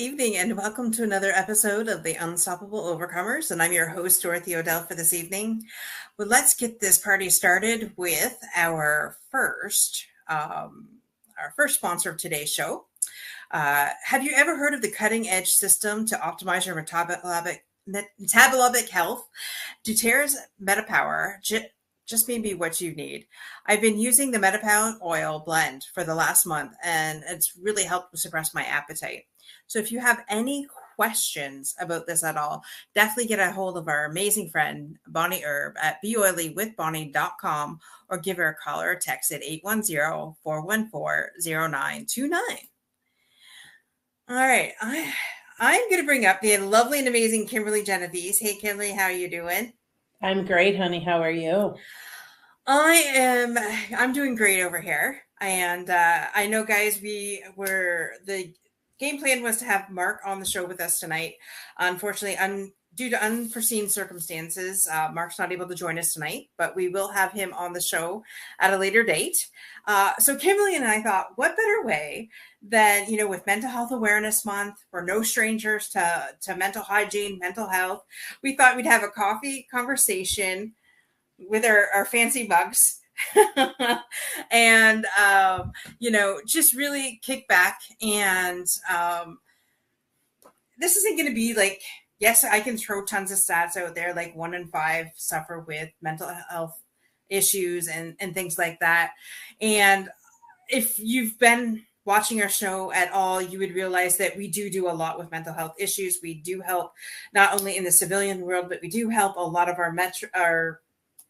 evening, and welcome to another episode of the Unstoppable Overcomers. And I'm your host, Dorothy O'Dell, for this evening. Well, let's get this party started with our first sponsor of today's show. Have you ever heard of the cutting edge system to optimize your metabolic health? doTERRA's MetaPower just may be what you need. I've been using the MetaPower oil blend for the last month, and it's really helped suppress my appetite. So if you have any questions about this at all, definitely get a hold of our amazing friend, Bonnie Ourhbw, at beoilywithbonnie.com, or give her a call or a text at 810-414-0929. All right. I'm going to bring up the lovely and amazing Kimberly Genovese. Hey, Kimberly, how are you doing? I'm great, honey. How are you? I'm doing great over here. And I know, guys, the game plan was to have Mark on the show with us tonight. Unfortunately, due to unforeseen circumstances, Mark's not able to join us tonight, but we will have him on the show at a later date. So Kimberly and I thought, what better way than, with Mental Health Awareness Month, we're no strangers to mental hygiene, mental health. We thought we'd have a coffee conversation with our fancy mugs. And just really kick back. And this isn't going to be like, yes, I can throw tons of stats out there, like 1 in 5 suffer with mental health issues and things like that. And if you've been watching our show at all, you would realize that we do a lot with mental health issues. We do help not only in the civilian world, but we do help a lot of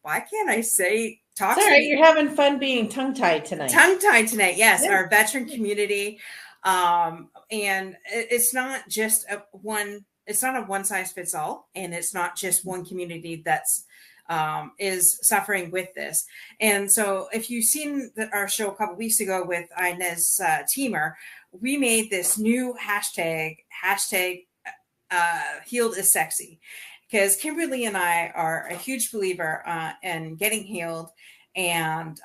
why can't I say talk? It's all right. You're having fun being tongue-tied tonight. Yes. Yeah. Our veteran community. And it's not just it's not a one size fits all. And it's not just one community that's is suffering with this. And so if you've seen our show a couple weeks ago with Inez Teamer, we made this new hashtag healed is sexy. Because Kimberly and I are a huge believer in getting healed. And,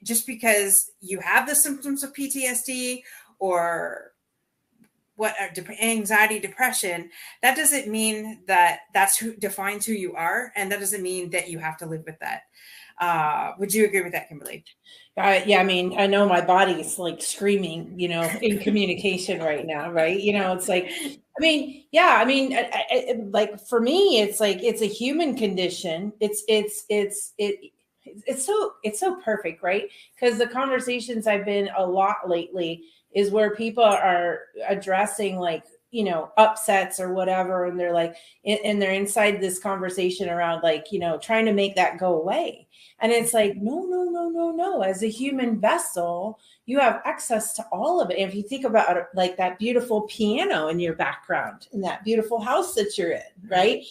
just because you have the symptoms of PTSD or anxiety, depression, that doesn't mean that that's defines who you are. And that doesn't mean that you have to live with that. Would you agree with that, Kimberly? Yeah, I mean, I know my body's like screaming, in communication right now, right? It's like, like for me, it's like, it's a human condition. It's so perfect, right? Because the conversations I've been a lot lately is where people are addressing like, upsets or whatever. And they're like, and they're inside this conversation around like, trying to make that go away. And it's like, no. As a human vessel, you have access to all of it. And if you think about it, like that beautiful piano in your background in that beautiful house that you're in, right?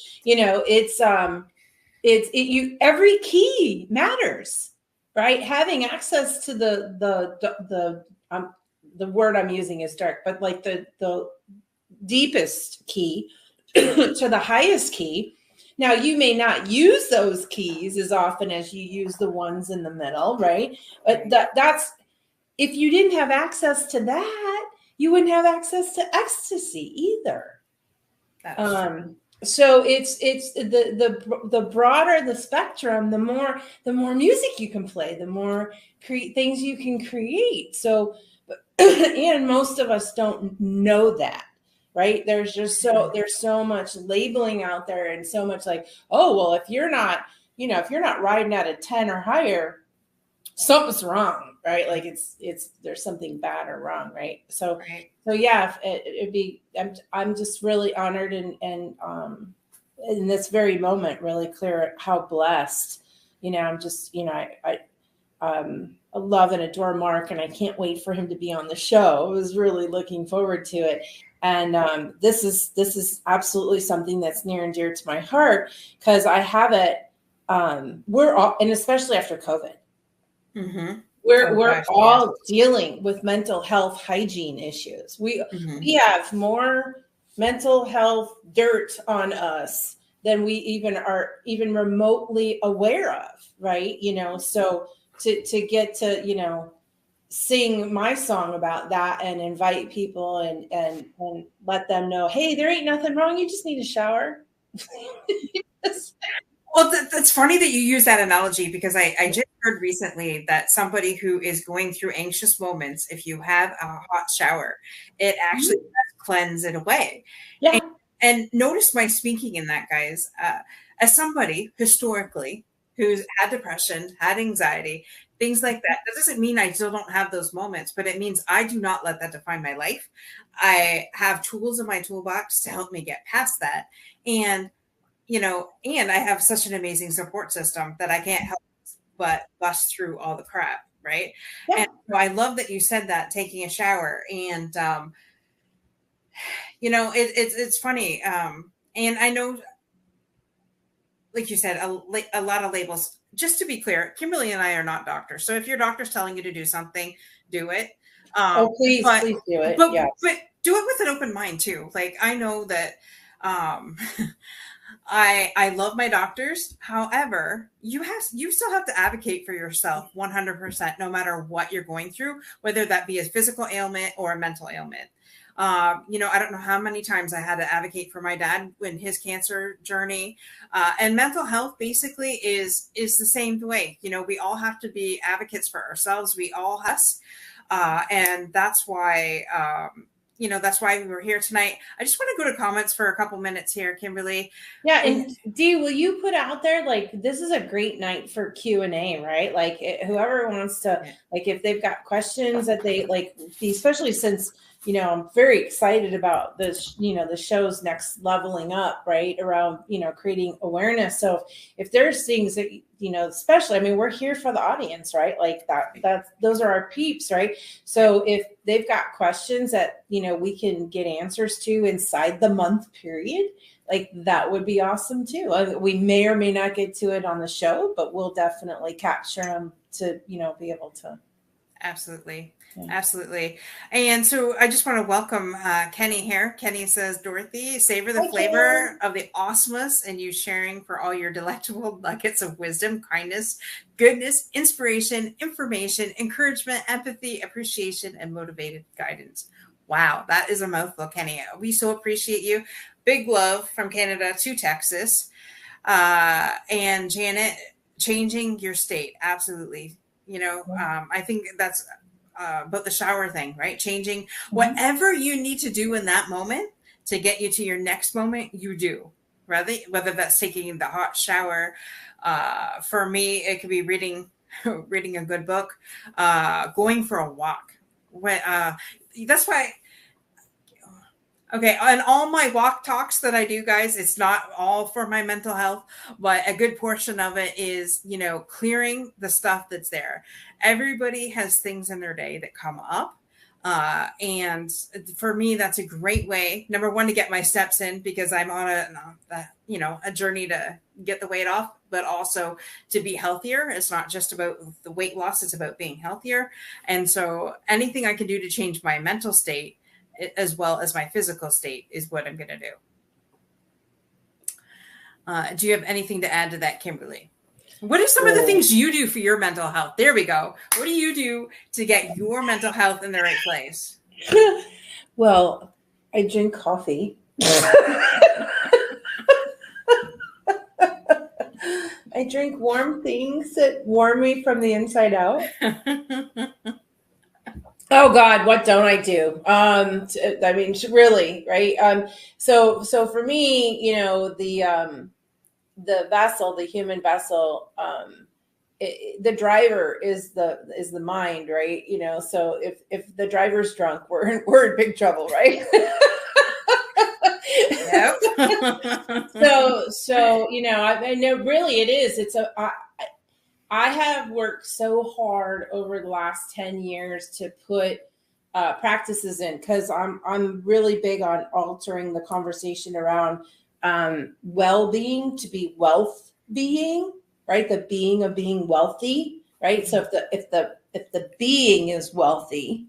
Every key matters, right? Having access to the word I'm using is dark, but like the deepest key to the highest key. Now, you may not use those keys as often as you use the ones in the middle, right? But that's, if you didn't have access to that, you wouldn't have access to ecstasy either. So it's the broader the spectrum, the more music you can play, the more things you can create. So, and most of us don't know that. Right. There's so much labeling out there and so much like, oh, well, if you're not riding at a 10 or higher, something's wrong. Right. Like there's something bad or wrong. Right. So yeah, it'd be, I'm just really honored and in this very moment, really clear how blessed, I'm just, I love and adore Mark, and I can't wait for him to be on the show. I was really looking forward to it. And this is absolutely something that's near and dear to my heart because I have it. We're all, and especially after COVID, we're all dealing with mental health hygiene issues. We have more mental health dirt on us than we even are remotely aware of, right? So to get to sing my song about that and invite people and let them know, hey, there ain't nothing wrong. You just need a shower. Well, that's funny that you use that analogy, because I just heard recently that somebody who is going through anxious moments, if you have a hot shower, it actually does cleanse it away. Yeah. And notice my speaking in that, guys. As somebody historically who's had depression, had anxiety, things like that, that doesn't mean I still don't have those moments, but it means I do not let that define my life. I have tools in my toolbox to help me get past that. And and I have such an amazing support system that I can't help but bust through all the crap, right? Yeah. And so I love that you said that, taking a shower. And it's funny. And I know, like you said, a lot of labels. Just to be clear, Kimberly and I are not doctors. So if your doctor's telling you to do something, do it. Please But do it. but Yeah. but do it with an open mind too. Like, I know that I love my doctors. However, you still have to advocate for yourself 100%, no matter what you're going through, whether that be a physical ailment or a mental ailment. I don't know how many times I had to advocate for my dad in his cancer journey. And mental health basically is the same way. We all have to be advocates for ourselves. We all have, and that's why that's why we were here tonight. I just want to go to comments for a couple minutes here, Kimberly. Yeah, and Dee, will you put out there, like, this is a great night for Q&A, right? Like, whoever wants to, like, if they've got questions that they like, especially since I'm very excited about this, the show's next leveling up, right, around creating awareness. So if there's things that especially, I mean, we're here for the audience, right? Like those are our peeps, right? So if they've got questions that we can get answers to inside the month period, like, that would be awesome too. We may or may not get to it on the show, but we'll definitely capture them to be able to. Absolutely. Absolutely. And so I just want to welcome Kenny here. Kenny says, Dorothy, savor the flavor of the awesomeness and you sharing for all your delectable nuggets of wisdom, kindness, goodness, inspiration, information, encouragement, empathy, appreciation, and motivated guidance. Wow, that is a mouthful, Kenny. We so appreciate you. Big love from Canada to Texas. And Janet, changing your state. Absolutely. I think that's about the shower thing, right? Changing whatever you need to do in that moment to get you to your next moment, you do. Whether that's taking the hot shower. For me, it could be reading a good book, going for a walk. That's why. Okay, on all my walk talks that I do, guys, it's not all for my mental health, but a good portion of it is, clearing the stuff that's there. Everybody has things in their day that come up. And for me, that's a great way, number one, to get my steps in, because I'm on a journey to get the weight off, but also to be healthier. It's not just about the weight loss, it's about being healthier. And so anything I can do to change my mental state as well as my physical state is what I'm going to do. Do you have anything to add to that, Kimberly? What are some of the things you do for your mental health? There we go. What do you do to get your mental health in the right place? Well, I drink coffee. I drink warm things that warm me from the inside out. Oh God, what don't I do? I mean, really, right? So for me, the vessel, the human vessel, the driver is the mind, right? So if the driver's drunk, we're in big trouble, right? Yep. so I know really it is. I have worked so hard over the last 10 years to put practices in, because I'm really big on altering the conversation around well-being to be wealth being, right? The being of being wealthy, right? So if the being is wealthy,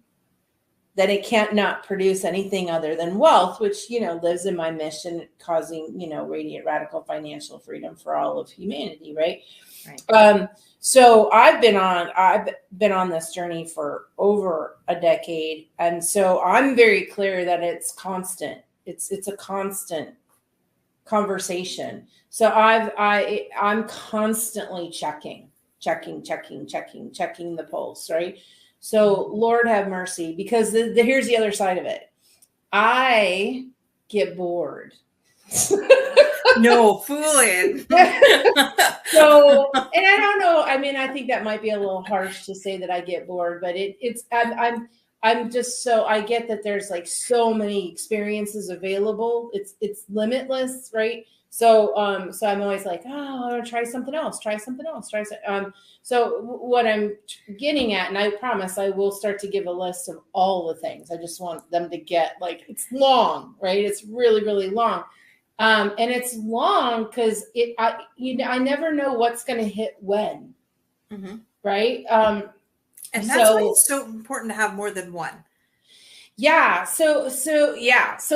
then it can't not produce anything other than wealth, which, lives in my mission, causing, radiant radical financial freedom for all of humanity. Right. Right. So I've been on this journey for over a decade. And so I'm very clear that it's constant. It's a constant conversation. So I'm constantly checking the pulse, right? So Lord have mercy, because here's the other side of it. I get bored. No fooling. So, and I don't know. I mean, I think that might be a little harsh to say that I get bored, but I'm just so, I get that there's like so many experiences available. It's limitless, right? So I'm always like, oh, I want to try something else. So what I'm getting at, and I promise I will start to give a list of all the things. I just want them to get, like, it's long, right? It's really, really long. And it's long because I never know what's going to hit when, right? And that's why it's so important to have more than one. Yeah. So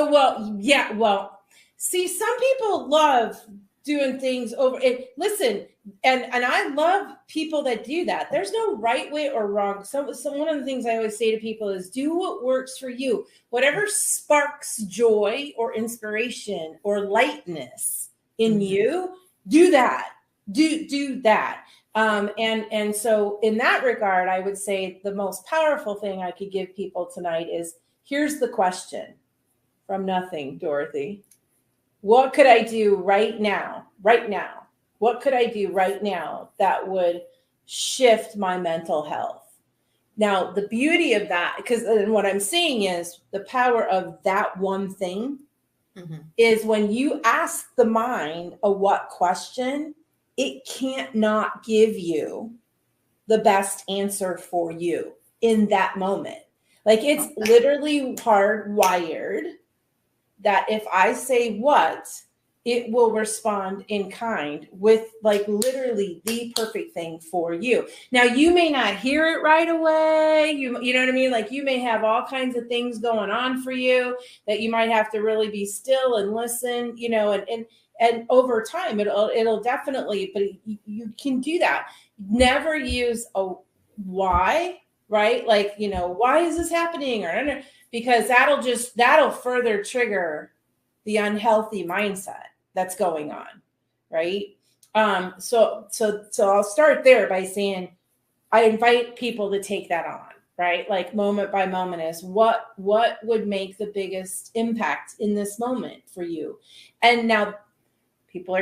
well, see, some people love doing things over it. Listen, and I love people that do that. There's no right way or wrong. So one of the things I always say to people is do what works for you. Whatever sparks joy or inspiration or lightness in you, do that. Do that. And so in that regard, I would say the most powerful thing I could give people tonight is, here's the question from nothing, Dorothy. What could I do right now? What could I do right now that would shift my mental health? Now, the beauty of that, because what I'm seeing is the power of that one thing is when you ask the mind a what question, it can't not give you the best answer for you in that moment. Like, it's literally hardwired that if I say what, it will respond in kind with, like, literally the perfect thing for you. Now, you may not hear it right away. You know what I mean? Like, you may have all kinds of things going on for you that you might have to really be still and listen, and over time it'll definitely, but you can do that. Never use a why, right? Like, why is this happening? Or because that'll further trigger the unhealthy mindset that's going on, right? So I'll start there by saying I invite people to take that on, right? Like, moment by moment is what would make the biggest impact in this moment for you. And now people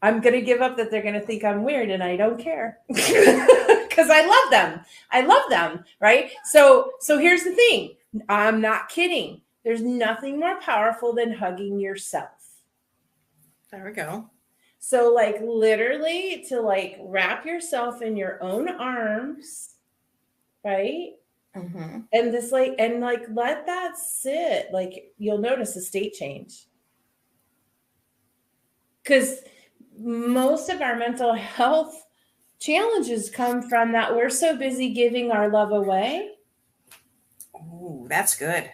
I'm gonna give up that they're gonna think I'm weird, and I don't care. Because I love them, right? So here's the thing. I'm not kidding. There's nothing more powerful than hugging yourself. There we go. So, like, literally to, like, wrap yourself in your own arms, right? And this, like, let that sit. Like, you'll notice a state change. Because most of our mental health challenges come from that we're so busy giving our love away. Oh, that's good.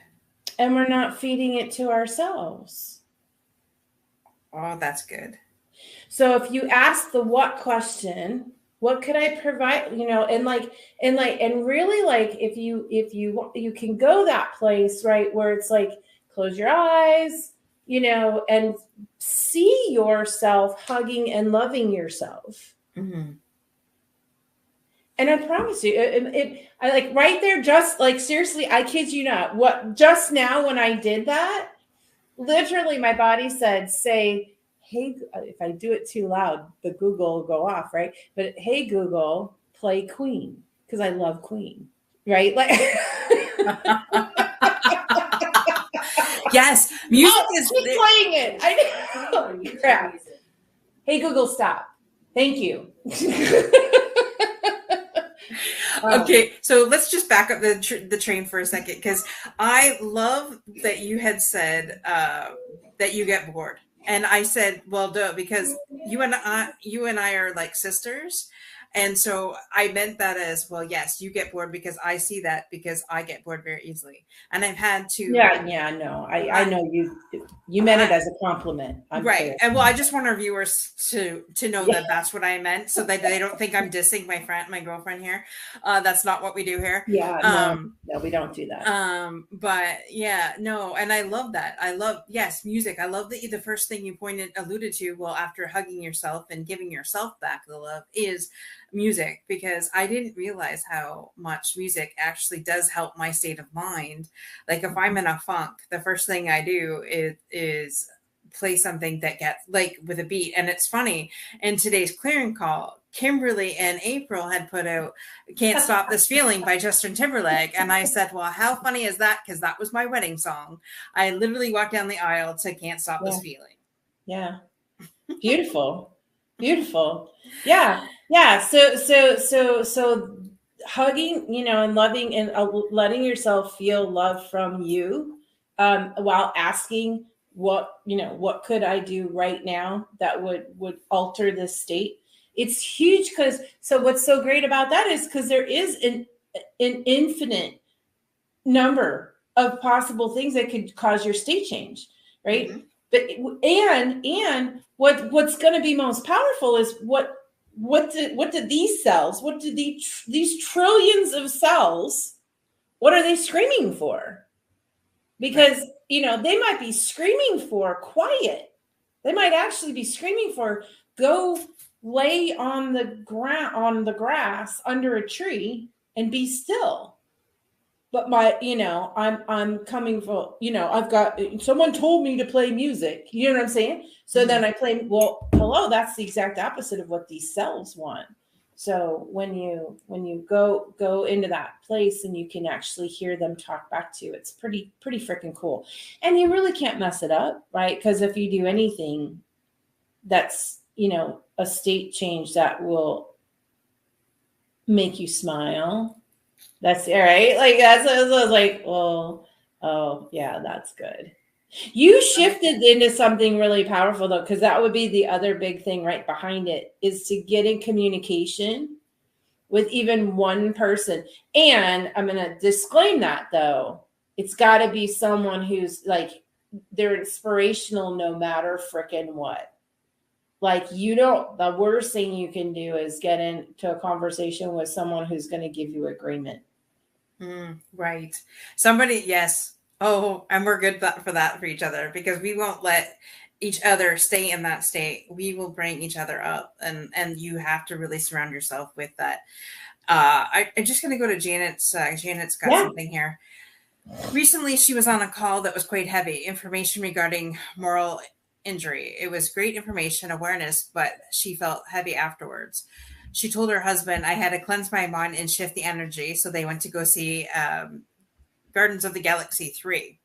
And we're not feeding it to ourselves. Oh, that's good. So if you ask the what question, what could I provide, and really, like, if you can go that place, right, where it's like, close your eyes, and see yourself hugging and loving yourself. And I promise you, I like right there, just like, seriously, I kid you not, what just now when I did that, literally my body said, say, hey, if I do it too loud, the Google will go off, right? But hey, Google, play Queen, because I love Queen, right? Like, yes, music is keep playing it. I know. Crap. Hey, Google, stop. Thank you. Okay, so let's just back up the train for a second, because I love that you had said that you get bored, and I said, well, duh, because you and I are like sisters. And so I meant that as, well, yes, you get bored because I see that, because I get bored very easily. And I've had to, Yeah, no, I I, know you meant it I as a compliment. I'm right. clear. And well, I just want our viewers to know that that's what I meant, so that they don't think I'm dissing my girlfriend here. That's not what we do here. Yeah, no, Um, no, we don't do that. but yeah, no, and I love that. I love, yes, music. I love that the first thing you alluded to, well, after hugging yourself and giving yourself back the love, is music, because I didn't realize how much music actually does help my state of mind. Like if I'm in a funk, the first thing I do is play something that gets, like, with a beat. And it's funny, in today's clearing call, Kimberly and April had put out "Can't Stop This Feeling" by Justin Timberlake. And I said, well, how funny is that? Because that was my wedding song. I literally walked down the aisle to "Can't Stop Yeah, This Feeling." yeah, beautiful, beautiful. Yeah, yeah. So hugging, and loving, and letting yourself feel love from you, while asking what could I do right now that would alter this state. It's huge, because so what's so great about that is because there is an infinite number of possible things that could cause your state change, right? Mm-hmm. But and what's going to be most powerful is what do these cells, what do these trillions of cells, what are they screaming for? Right. Because they might be screaming for quiet. They might actually be screaming for, go lay on the ground, on the grass under a tree and be still. But I'm coming for, I've got, someone told me to play music. You know what I'm saying? So then I play, well, hello, that's the exact opposite of what these cells want. So when you go into that place and you can actually hear them talk back to you, it's pretty freaking cool. And you really can't mess it up, right? Because if you do anything that's, a state change that will make you smile, that's all right. Like that's what I was like, well, oh yeah, that's good. You shifted into something really powerful though, because that would be the other big thing right behind it, is to get in communication with even one person. And I'm gonna disclaim that though. It's gotta be someone who's like, they're inspirational no matter frickin' what. Like the worst thing you can do is get into a conversation with someone who's gonna give you agreement. Right. Somebody, yes. Oh, and we're good for that for each other, because we won't let each other stay in that state. We will bring each other up, and you have to really surround yourself with that. I'm just going to go to Janet's. Janet's got Yeah. something here. Recently, she was on a call that was quite heavy. Information regarding moral injury. It was great information, awareness, but she felt heavy afterwards. She told her husband, I had to cleanse my mind and shift the energy. So they went to go see Gardens of the Galaxy 3.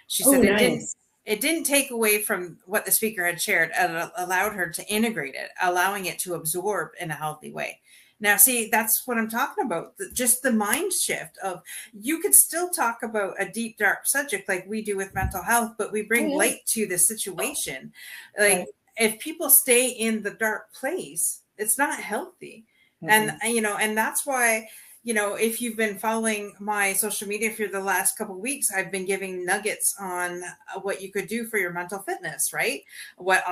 She Oh, said nice. it didn't take away from what the speaker had shared. It allowed her to integrate it, allowing it to absorb in a healthy way. Now, see, that's what I'm talking about. Just the mind shift of, you could still talk about a deep, dark subject like we do with mental health, but we bring light to the situation. Like, Right. if people stay in the dark place, it's not healthy. And, and that's why, if you've been following my social media for the last couple of weeks, I've been giving nuggets on what you could do for your mental fitness, right? What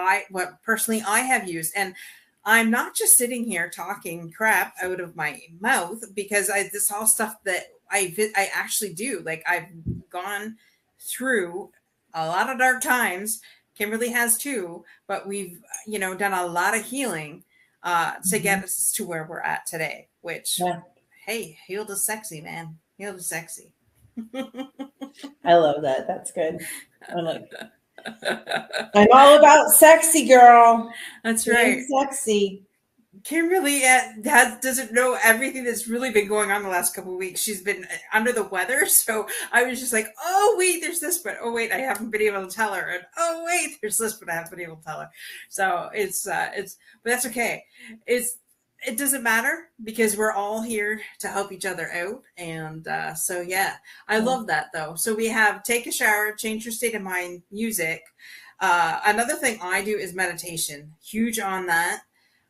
personally I have used. And I'm not just sitting here talking crap out of my mouth, because this all stuff that I actually do. Like, I've gone through a lot of dark times. Kimberly has too, but we've, done a lot of healing to get us to where we're at today, which, Yeah. hey, healed is sexy, man. Healed is sexy. I love that. That's good. I'm all about sexy, girl. That's Being right. sexy. Kimberly doesn't know everything that's really been going on the last couple of weeks. She's been under the weather, so I was just like, "Oh wait, there's this, but oh wait, I haven't been able to tell her." And oh wait, there's this, but I haven't been able to tell her. So but that's okay. It doesn't matter, because we're all here to help each other out. And so yeah, I love that though. So we have take a shower, change your state of mind, music. Another thing I do is meditation. Huge on that.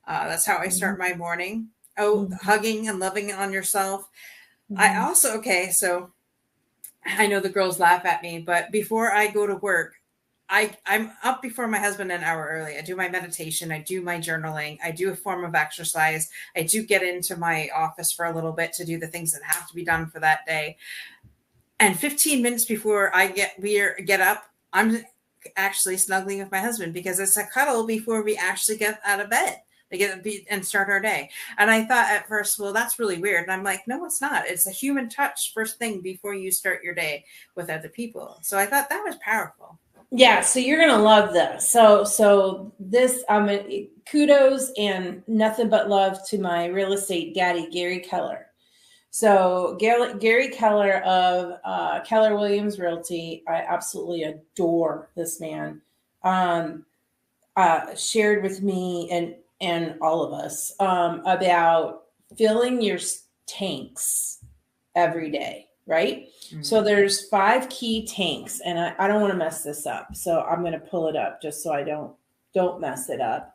That's how I start my morning. out hugging and loving on yourself. I also, okay, so I know the girls laugh at me, but before I go to work, I'm up before my husband an hour early. I do my meditation, I do my journaling, I do a form of exercise, I do get into my office for a little bit to do the things that have to be done for that day. And 15 minutes before we get up, I'm actually snuggling with my husband because it's a cuddle before we actually get out of bed and start our day. And I thought at first, well, that's really weird. And I'm like, no, it's not. It's a human touch first thing before you start your day with other people. So I thought that was powerful. Yeah, so you're gonna love this. So this, kudos and nothing but love to my real estate daddy, Gary Keller. So Gary Keller of Keller Williams Realty, I absolutely adore this man. Shared with me and all of us about filling your tanks every day, right? Mm-hmm. So there's 5 key tanks, and I don't want to mess this up. So I'm going to pull it up just so I don't mess it up.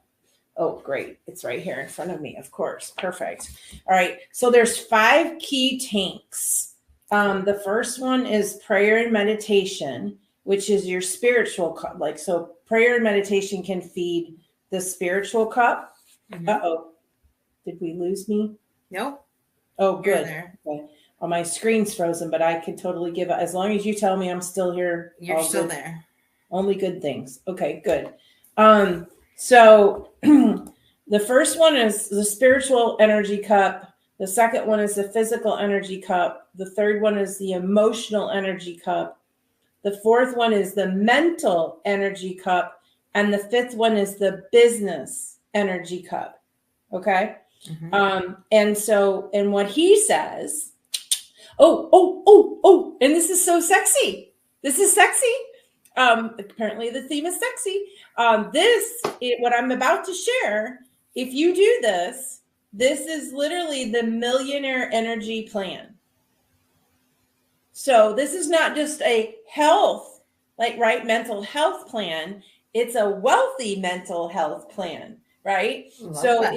Oh, great. It's right here in front of me, of course. Perfect. All right. So there's 5 key tanks. The first one is prayer and meditation, which is your spiritual cup. Like, so prayer and meditation can feed the spiritual cup. Mm-hmm. Uh-oh. Did we lose me? Nope. Oh, good. Okay. Well, my screen's frozen, but I can totally give it. As long as you tell me I'm still here. You're still there. Only good things. Okay, good. So the first one is the spiritual energy cup. The second one is the physical energy cup. The third one is the emotional energy cup. The fourth one is the mental energy cup. And the fifth one is the business energy cup. Okay. Mm-hmm. And what he says, and this is so sexy. This is sexy. Apparently the theme is sexy. What I'm about to share, if you do this is literally the millionaire energy plan. So this is not just a health, mental health plan. It's a wealthy mental health plan, right? So that.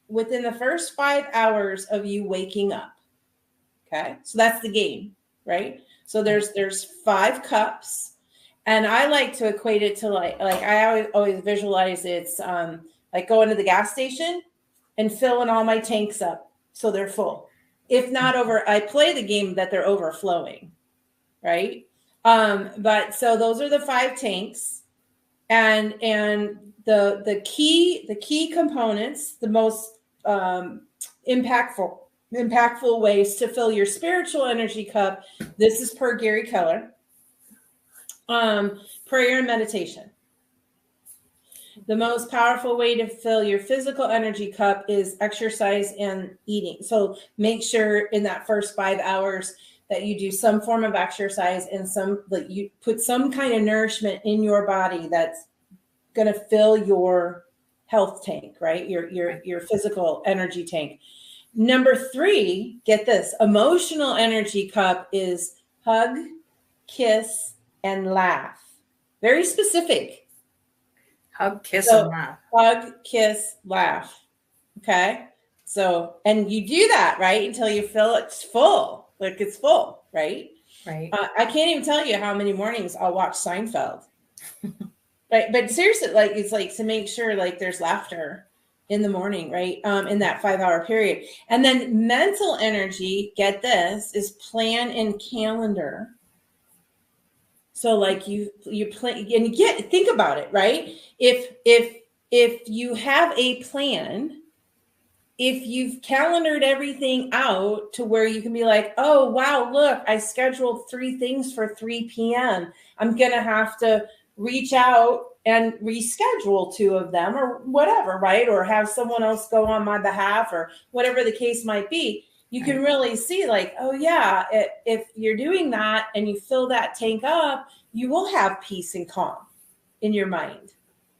Within the first 5 hours of you waking up, okay? So that's the game, right? So there's 5 cups, and I like to equate it to like I always visualize it's like going to the gas station and filling all my tanks up so they're full. If not I play the game that they're overflowing, right? But so those are the 5 tanks, and the key components, the most impactful ways to fill your spiritual energy cup. This is per Gary Keller. Prayer and meditation. The most powerful way to fill your physical energy cup is exercise and eating. So make sure in that first 5 hours that you do some form of exercise and you put some kind of nourishment in your body that's going to fill your health tank, right? Your physical energy tank. Number 3, get this, emotional energy cup is hug, kiss, and laugh. Very specific. Hug, kiss, and laugh. Hug, kiss, laugh. Okay. So, and you do that, right? Until you feel it's full, like it's full, right? Right. I can't even tell you how many mornings I'll watch Seinfeld. Right. But seriously, it's like to make sure there's laughter in the morning, right? In that 5-hour period. And then mental energy, get this, is plan and calendar. So you plan and think about it, right? If you have a plan, if you've calendared everything out to where you can be like, oh, wow, look, I scheduled 3 things for 3 p.m. I'm going to have to reach out and reschedule 2 of them or whatever, right? Or have someone else go on my behalf or whatever the case might be. You can really see oh yeah, if you're doing that and you fill that tank up, you will have peace and calm in your mind,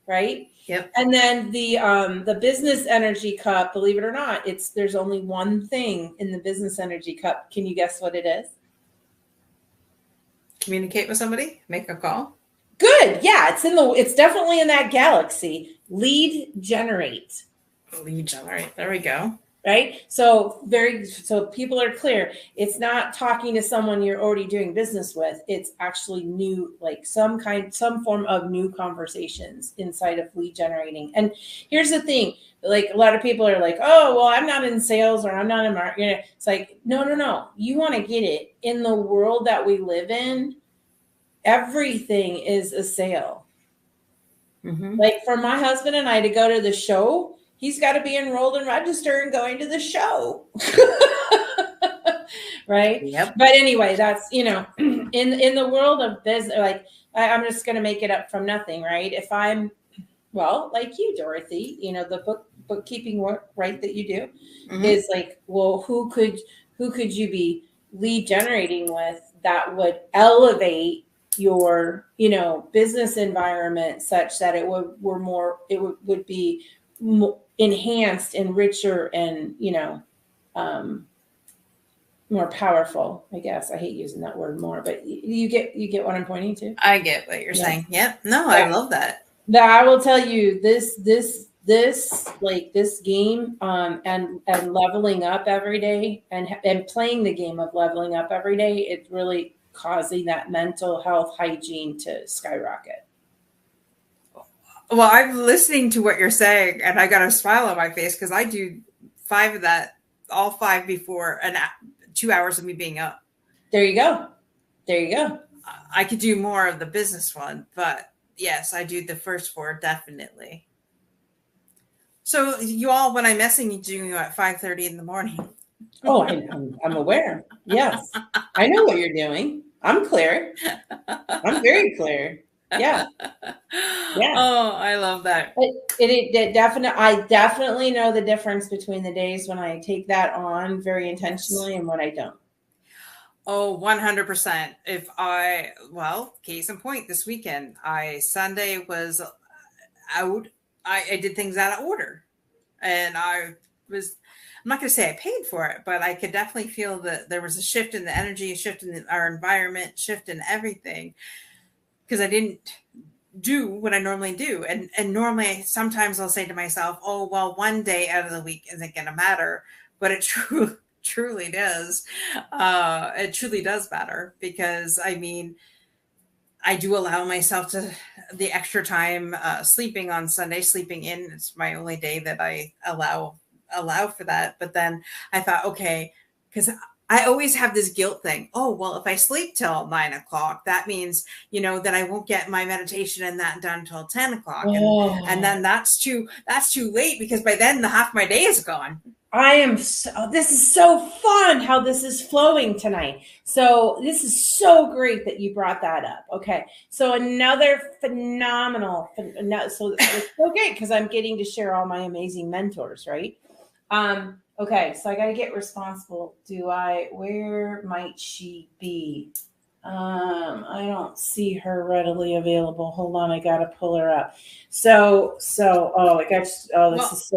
right? Yep. And then the business energy cup, believe it or not, there's only one thing in the business energy cup. Can you guess what it is? Communicate with somebody, make a call. Good. Yeah, it's definitely in that galaxy. Lead generate. Lead generate. There we go. Right. So people are clear. It's not talking to someone you're already doing business with. It's actually new, like some form of new conversations inside of lead generating. And here's the thing, like a lot of people are like, oh, well, I'm not in sales or I'm not in marketing. It's like, no. You want to get it in the world that we live in. Everything is a sale. Mm-hmm. Like for my husband and I to go to the show, he's got to be enrolled and register and going to the show. Right. Yep. But anyway, that's, in the world of business, like I'm just going to make it up from nothing. Right. If I'm, well, like you, Dorothy, the bookkeeping work, right, that you do is like, well, who could you be lead generating with that would elevate your business environment such that it would be enhanced and richer and more powerful. I guess I hate using that word more, but you get what I'm pointing to. I get what you're saying. Yep. No, yeah. I love that. Now I will tell you this game and leveling up every day and playing the game of leveling up every day, it's really causing that mental health hygiene to skyrocket. Well, I'm listening to what you're saying and I got a smile on my face because I do 5 of that, all 5 before 2 hours of me being up. There you go. I could do more of the business one, but yes, I do the first 4 definitely. So you all, when I'm messaging you at 5:30 in the morning. Oh, I'm aware. Yes, I know what you're doing. I'm clear. I'm very clear. Yeah. Oh, I love that. I definitely know the difference between the days when I take that on very intentionally and when I don't. Oh, 100%. Case in point, this weekend, Sunday was out. I did things out of order and I'm not going to say I paid for it, but I could definitely feel that there was a shift in the energy, a shift in our environment, shift in everything because I didn't do what I normally do. And normally sometimes I'll say to myself, oh, well, one day out of the week isn't going to matter, but it truly does. It truly does matter because I do allow myself the extra time sleeping on Sunday, sleeping in. It's my only day that I allow for that. But then I thought, okay, because I always have this guilt thing. Oh, well, if I sleep till 9 o'clock, that means, that I won't get my meditation and that done till 10 o'clock. Oh. And then that's too late because by then the half my day is gone. This is so fun how this is flowing tonight. So this is so great that you brought that up. Okay. So another phenomenal, so it's so great because I'm getting to share all my amazing mentors, right? Okay. So I got to get responsible. Where might she be? I don't see her readily available. Hold on, I gotta pull her up. This is so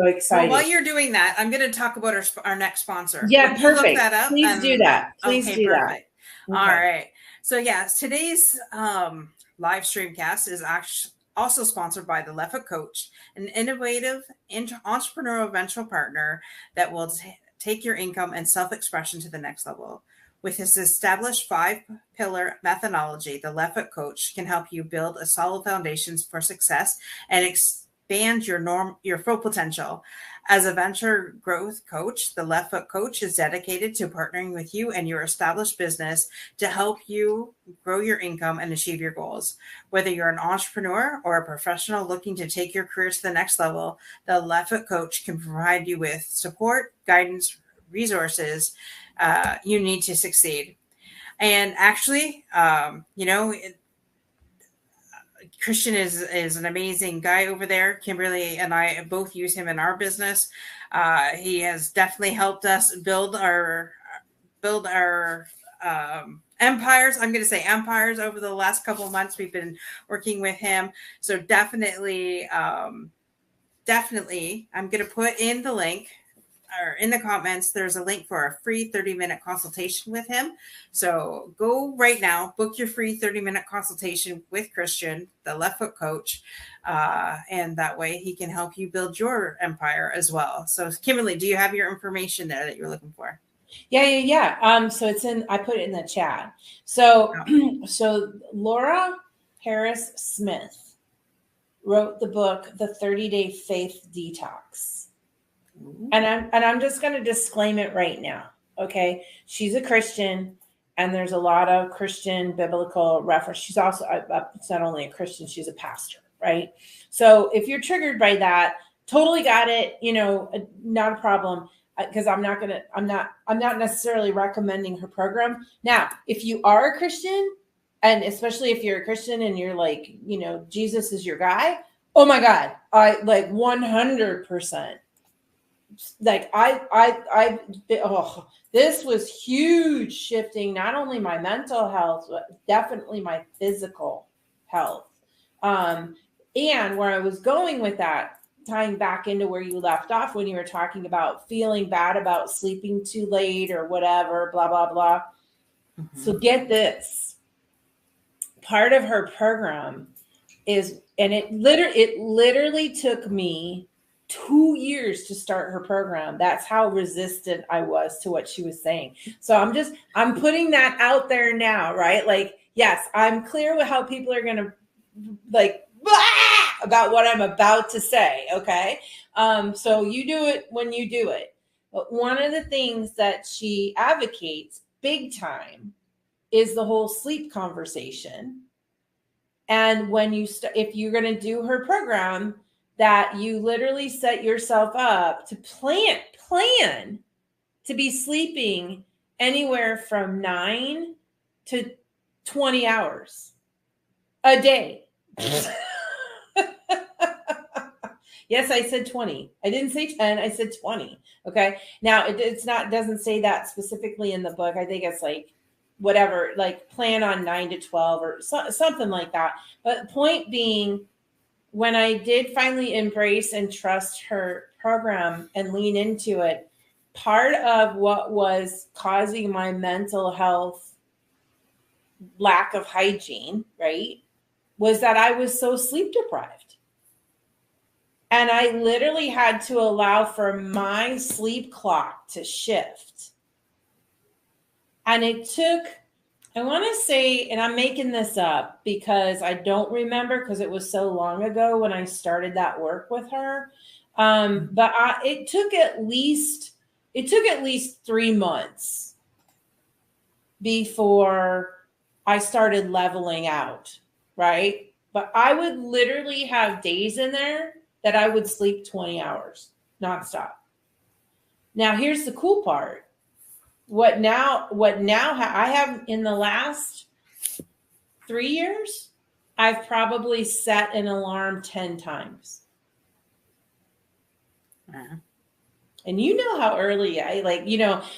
exciting. Well, while you're doing that, I'm going to talk about our next sponsor. Yeah, perfect. Look that up. Please do that. Please do that. Okay. All right. So today's live streamcast is actually also sponsored by the Leffa Coach, an innovative entrepreneurial venture partner that will take your income and self-expression to the next level. With his established 5-pillar methodology, the Leffa Coach can help you build a solid foundation for success and expand your full potential. As a venture growth coach, the Leffa Coach is dedicated to partnering with you and your established business to help you grow your income and achieve your goals. Whether you're an entrepreneur or a professional looking to take your career to the next level, the Leffa Coach can provide you with support, guidance, resources you need to succeed. And actually, Christian is an amazing guy over there. Kimberly and I both use him in our business. He has definitely helped us build our empires. I'm going to say empires over the last couple of months. We've been working with him. So definitely, I'm going to put in the link or in the comments, there's a link for a free 30-minute consultation with him. So go right now, book your free 30-minute consultation with Christian, the left foot coach. And that way he can help you build your empire as well. So Kimberly, do you have your information there that you're looking for? Yeah. So I put it in the chat. So, Oh. so Laura Harris Smith wrote the book, The 30-Day Faith Detox. And I'm just going to disclaim it right now. Okay. She's a Christian and there's a lot of Christian biblical reference. She's also, it's not only a Christian, she's a pastor, right? So if you're triggered by that, totally got it, not a problem. Because I'm not necessarily recommending her program. Now, if you are a Christian, and especially if you're a Christian and you're like, Jesus is your guy. Oh my God. I like 100%. Like this was huge shifting, not only my mental health, but definitely my physical health. And where I was going with that, tying back into where you left off when you were talking about feeling bad about sleeping too late or whatever, blah, blah, blah. Mm-hmm. So get this. Part of her program is, and it literally took me 2 years to start her program. That's how resistant I was to what she was saying. So I'm putting that out there now, right? Like, yes, I'm clear with how people are going to like, about what I'm about to say. Okay. So you do it when you do it. But one of the things that she advocates big time is the whole sleep conversation. And when if you're going to do her program, that you literally set yourself up to plan to be sleeping anywhere from 9 to 20 hours a day. Yes, I said 20. I didn't say 10. I said 20. Okay. Now doesn't say that specifically in the book. I think it's like whatever, like plan on 9 to 12 or something like that. But point being, when I did finally embrace and trust her program and lean into it, part of what was causing my mental health lack of hygiene, right, was that I was so sleep deprived. And I literally had to allow for my sleep clock to shift. And it took, I want to say, and I'm making this up because I don't remember because it was so long ago when I started that work with her. But it took at least 3 months before I started leveling out, right? But I would literally have days in there that I would sleep 20 hours nonstop. Now, here's the cool part. What now I have in the last 3 years, I've probably set an alarm 10 times. Uh-huh. And you know how early I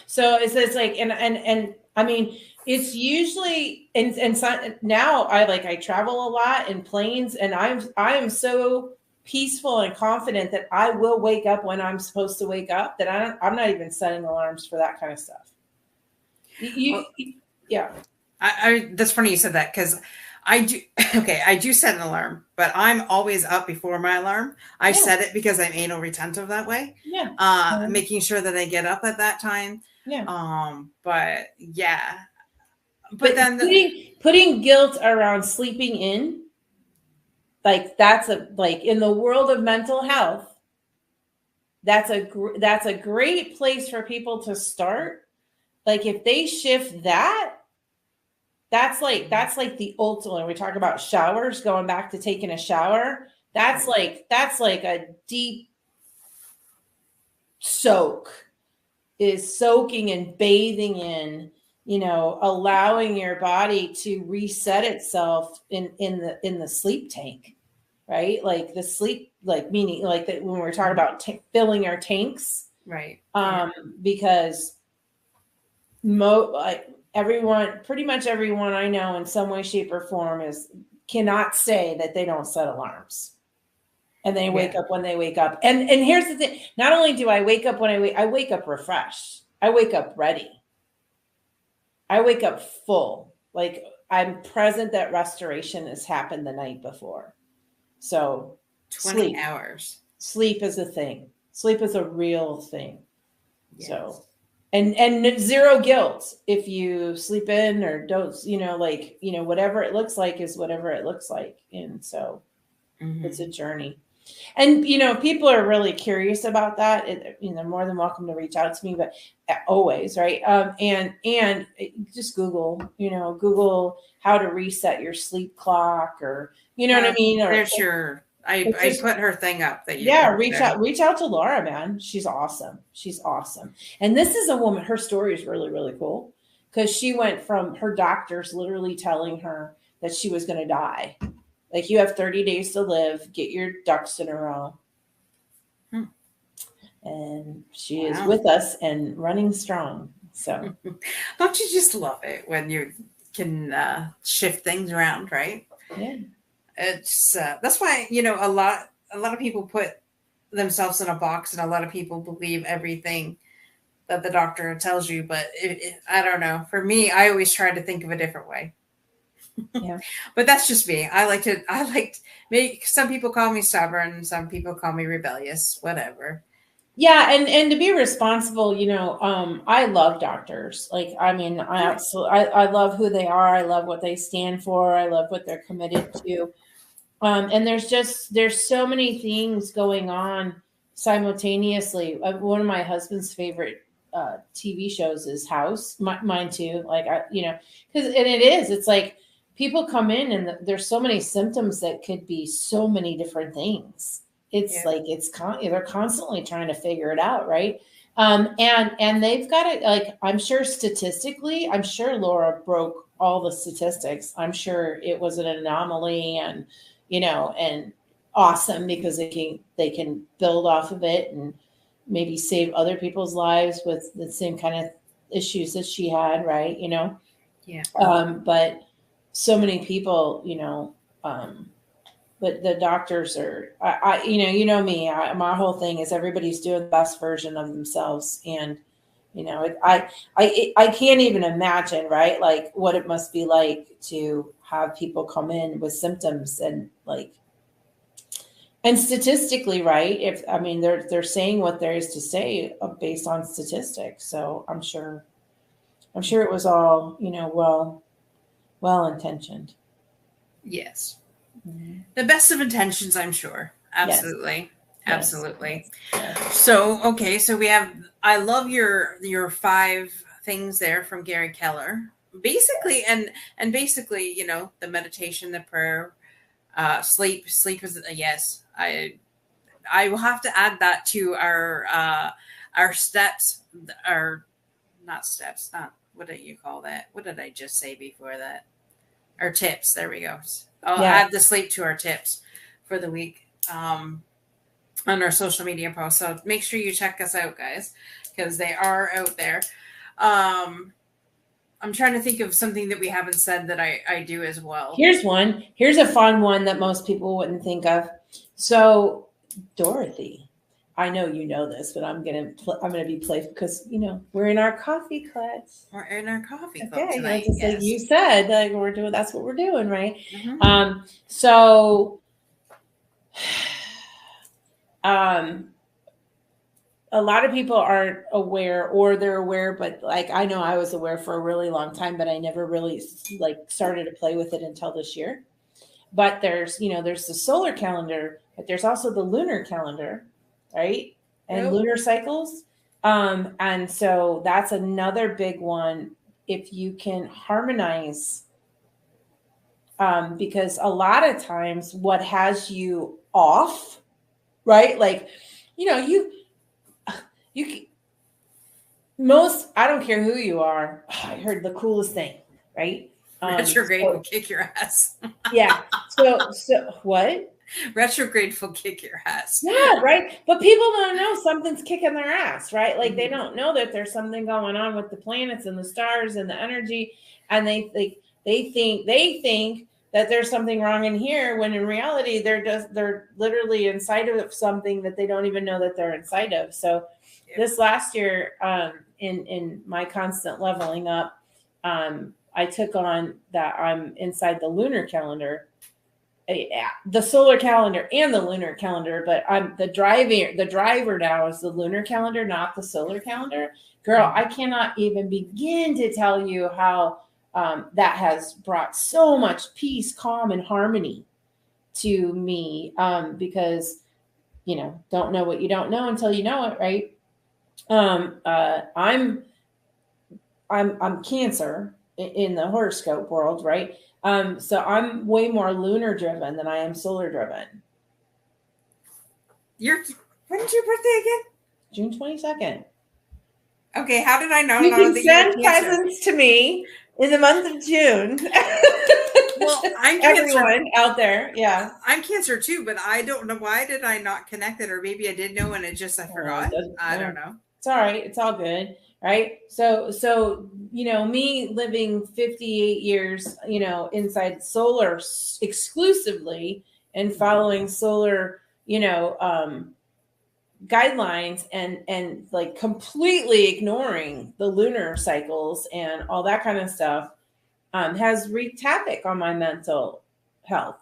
so it's like, and I mean, it's usually, and so now I travel a lot in planes and I am so peaceful and confident that I will wake up when I'm supposed to wake up, that I'm not even setting alarms for that kind of stuff. Yeah. That's funny you said that, because I do set an alarm, but I'm always up before my alarm. I set it because I'm anal retentive that way. Yeah. Making sure that I get up at that time. Yeah. But yeah. But then putting guilt around sleeping in, like that's in the world of mental health, that's a great place for people to start. Like if they shift that's like the ultimate. We talk about showers, going back to taking a shower. That's like a deep soak, is soaking and bathing in, allowing your body to reset itself in the sleep tank, right? Like the sleep, like meaning like that when we're talking about filling our tanks, right? Because pretty much everyone I know in some way, shape, or form cannot say that they don't set alarms. and they wake up when they wake up. And here's the thing. Not only do I wake up when I wake up refreshed. I wake up ready. I wake up full. Like I'm present that restoration has happened the night before. So 20 hours. Sleep is a thing. Sleep is a real thing. Yes. So and zero guilt if you sleep in or don't, whatever it looks like is whatever it looks like. And so it's a journey. And, people are really curious about that. More than welcome to reach out to me, but always, right. And just Google how to reset your sleep clock, or, what I mean? Or there's I put her thing up that you reach out to Laura, man. She's awesome. And this is a woman, her story is really, really cool, because she went from her doctors literally telling her that she was going to die. Like, you have 30 days to live, get your ducks in a row. And she is with us and running strong. So don't you just love it when you can shift things around, right? Yeah. It's that's why a lot of people put themselves in a box, and a lot of people believe everything that the doctor tells you. But I don't know. For me, I always try to think of a different way. Yeah. But that's just me. Some people call me stubborn, some people call me rebellious, whatever. Yeah, and to be responsible, I love doctors. Like, I mean, I love who they are. I love what they stand for. I love what they're committed to. And there's so many things going on simultaneously. One of my husband's favorite TV shows is House. Mine too. Like, it's like people come in and there's so many symptoms that could be so many different things. It's like they're constantly trying to figure it out, right? And they've got it. Like, I'm sure statistically, Laura broke all the statistics. I'm sure it was an anomaly, and and awesome, because they can build off of it and maybe save other people's lives with the same kind of issues that she had, right? Yeah. But so many people, but the doctors are, me, my whole thing is everybody's doing the best version of themselves. And, I can't even imagine, right? Like, what it must be like to have people come in with symptoms and statistically, right? They're saying what there is to say based on statistics. So I'm sure it was all, well intentioned. Yes. The best of intentions, I'm sure. Absolutely. Yes. Absolutely. Yes. So, okay. So I love your 5 things there from Gary Keller. Basically, and basically, the meditation, the prayer, sleep is a yes. I will have to add that to our steps, what do you call that? What did I just say before that? Our tips. There we go. I'll add the sleep to our tips for the week on our social media posts. So make sure you check us out, guys, because they are out there. I'm trying to think of something that we haven't said that I do as well. Here's one. Here's a fun one that most people wouldn't think of. So, Dorothy, I know you know this, but I'm gonna be playful because we're in our coffee class. We're in our coffee club tonight. Just like you said, like we're doing. That's what we're doing, right? Mm-hmm. So, a lot of people aren't aware, or they're aware, but like I know I was aware for a really long time, but I never really started to play with it until this year. But there's the solar calendar, but there's also the lunar calendar, right? And lunar cycles. And so that's another big one. If you can harmonize, because a lot of times what has you off, right? Like, you I don't care who you are. I heard the coolest thing, right? Retrograde will kick your ass. Yeah. So what? Retrograde will kick your ass. Yeah, right. But people don't know something's kicking their ass, right? Like they don't know that there's something going on with the planets and the stars and the energy, and they think that there's something wrong in here, when in reality they're literally inside of something that they don't even know that they're inside of. So this last year, in my constant leveling up, I took on that I'm inside the lunar calendar, the solar calendar and the lunar calendar, but I'm the driver now is the lunar calendar, not the solar calendar. Girl, I cannot even begin to tell you how that has brought so much peace, calm, and harmony to me, because don't know what you don't know until you know it, right? I'm Cancer in the horoscope world, right? So I'm way more lunar driven than I am solar driven. When's your birthday again? June 22nd. Okay, how did I know? You can send presents to me in the month of June. Well, I'm everyone out there, yeah. I'm Cancer too, but I don't know, why did I not connect it, or maybe I did know and it just I forgot. I don't know. It's all right. It's all good, right? So me living 58 years, inside solar exclusively and following solar, guidelines and like completely ignoring the lunar cycles and all that kind of stuff, has wreaked havoc on my mental health.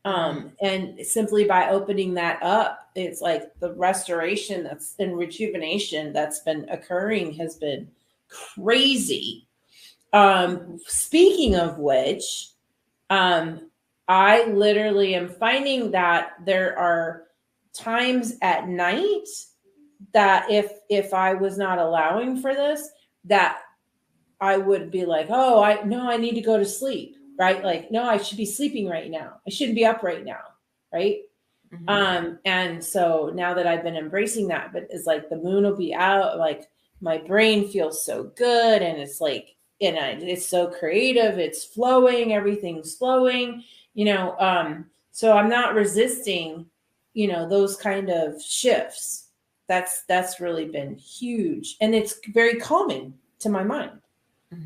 And simply by opening that up, it's like the restoration and rejuvenation that's been occurring has been crazy. Speaking of which, I literally am finding that there are times at night that if I was not allowing for this, that I would be like, oh, I need to go to sleep, right? Like, no, I should be sleeping right now. I shouldn't be up right now, right? And so now that I've been embracing that, but it's like the moon will be out, like my brain feels so good, and it's like, it's so creative, it's flowing, everything's flowing, so I'm not resisting, those kind of shifts. That's really been huge, and it's very calming to my mind,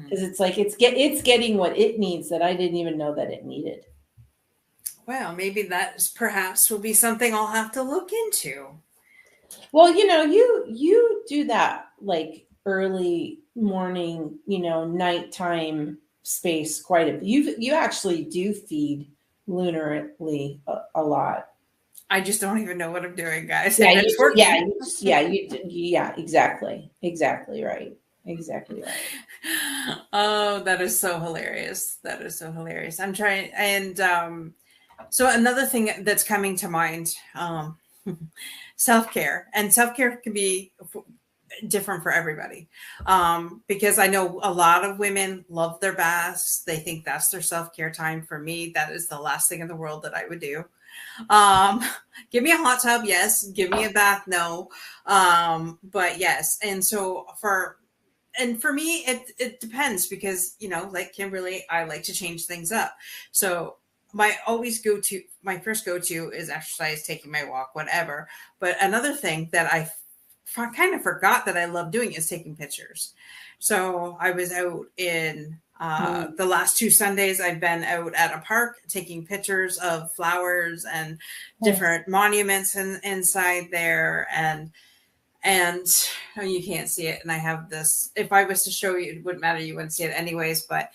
because it's like it's getting what it needs that I didn't even know that it needed. Well, maybe that perhaps will be something I'll have to look into. Well, you do that like early morning, nighttime space quite a bit. You actually do feed lunarly a lot. I just don't even know what I'm doing, guys. Yeah, it's working. Exactly right. Exactly right. Oh, that is so hilarious. That is so hilarious. I'm trying, and so another thing that's coming to mind, self-care, and self-care can be different for everybody, because I know a lot of women love their baths. They think that's their self-care time. For me, that is the last thing in the world that I would do. Give me a hot tub, yes. Give me a bath, no. But yes. And so for me, it depends, because, like Kimberly, I like to change things up. So my first go-to is exercise, taking my walk, whatever. But another thing that I kind of forgot that I love doing is taking pictures. So I was out in the last 2 Sundays, I've been out at a park taking pictures of flowers and different monuments inside there. And you can't see it. And I have this, if I was to show you, it wouldn't matter. You wouldn't see it anyways. But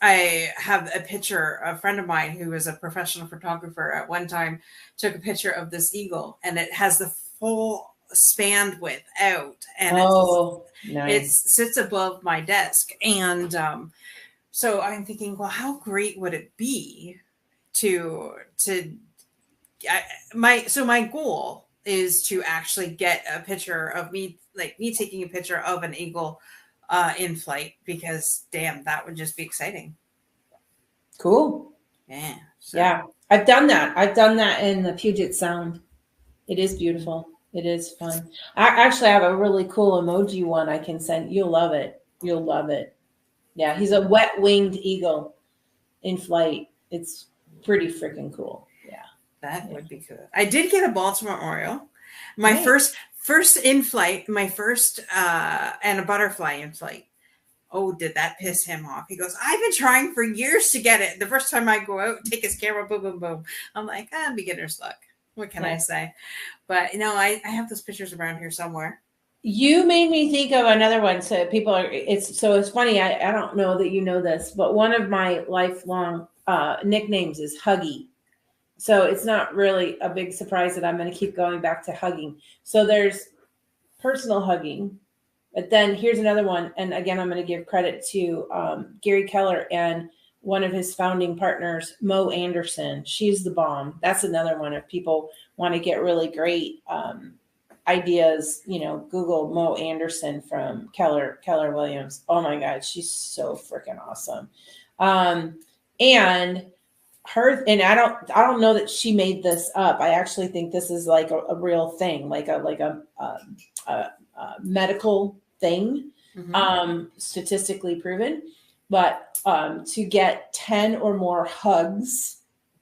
I have a picture. A friend of mine who was a professional photographer at one time took a picture of this eagle, and it has the full span width out, and nice. It sits above my desk. And so I'm thinking, well, how great would it be my goal is to actually get a picture of me taking a picture of an eagle in flight, because damn, that would just be exciting. Cool. Yeah. So. Yeah. I've done that in the Puget Sound. It is beautiful. It is fun. I actually have a really cool emoji one I can send. You'll love it. You'll love it. Yeah. He's a wet-winged eagle in flight. It's pretty freaking cool. Yeah. That would be good. I did get a Baltimore Oriole. My first in flight, my first and a butterfly in flight. Oh, did that piss him off? He goes, I've been trying for years to get it. The first time I go out, take his camera, boom, boom, boom. I'm like, beginner's luck. What can I say? But I have those pictures around here somewhere. You made me think of another one. So people are, it's funny. I don't know that you know this, but one of my lifelong nicknames is Huggy. So it's not really a big surprise that I'm going to keep going back to hugging. So there's personal hugging, but then here's another one. And again, I'm going to give credit to Gary Keller and one of his founding partners, Mo Anderson. She's the bomb. That's another one. If people want to get really great ideas, Google Mo Anderson from Keller Williams. Oh my God, she's so freaking awesome. And her, and I don't know that she made this up. I actually think this is like a real thing, like a medical thing, statistically proven. But to get 10 or more hugs,